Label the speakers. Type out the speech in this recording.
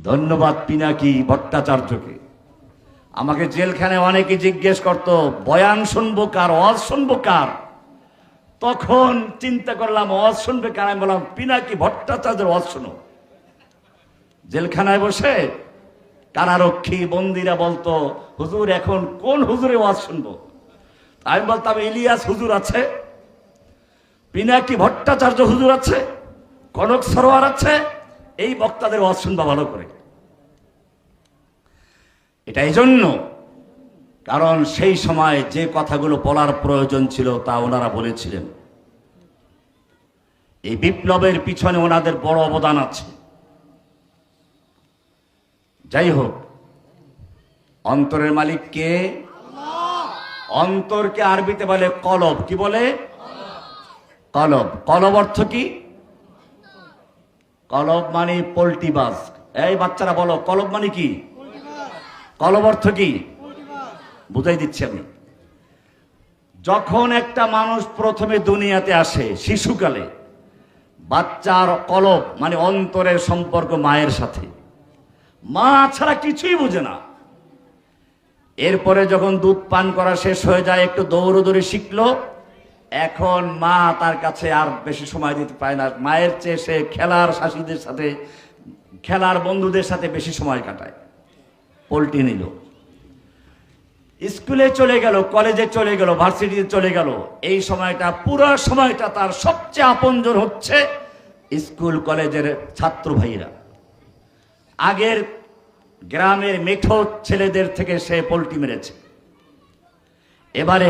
Speaker 1: ধন্যবাদ পিনাকি ভট্টাচার্যকে। আমাকে জেলখানায় অনেকে জিজ্ঞেস করত বয়ান শুনবো কার, ওয়াজ শুনবো কার। তখন চিন্তা করলাম ওয়াজ শুনবে কার, আমি বললাম পিনাকি ভট্টাচার্যের ওয়াজ শুনো। জেলখানায় বসে কারারক্ষী বন্দীরা বলতো হুজুর এখন কোন হুজুরের ওয়াজ শুনবো। আমি বলতাম ইলিয়াস হুজুর আছে, পিনাকি ভট্টাচার্য হুজুর আছে, কনক সরোয়ার আছে, এই বক্তাদের ওয়াজ শুনবা ভালো করে। এটা এই জন্য কারণ সেই সময় যে কথাগুলো বলার প্রয়োজন ছিল তা ওনারা বলেছিলেন। এই বিপ্লবের পিছনে ওনাদের বড় অবদান আছে। যাই হোক, অন্তরের মালিক কে? অন্তরকে আরবিতে বলে কলব। কি বলে? কলব। কলব অর্থ কি? কলব মানে পোল্ট্রি বাস। এই বাচ্চারা বলো কলব মানে কি? কলব অর্থ কি? বুঝাই দিচ্ছি আমি। যখন একটা মানুষ প্রথমে দুনিয়াতে আসে শিশুকালে, বাচ্চার কলব মানে অন্তরের সম্পর্ক মায়ের সাথে, মা ছাড়া কিছুই বুঝে না। এরপরে যখন দুধ পান করা শেষ হয়ে যায়, একটু দৌড়দৌড়ি শিখলো, এখন মা তার কাছে আর বেশি সময় দিতে পারে না। মায়ের চেয়ে সে খেলার শাশুড়িদের সাথে, খেলার বন্ধুদের সাথে বেশি সময় কাটায়। পোল্ট্রি নিল, স্কুলে চলে গেল, কলেজে চলে গেল, ভার্সিটিতে চলে গেল। এই সময়টা, পুরো সময়টা তার সবচেয়ে আপনজন হচ্ছে স্কুল কলেজের ছাত্র ভাইরা। আগের গ্রামের মেঠো ছেলেদের থেকে সে পোল্ট্রি মেরেছে। এবারে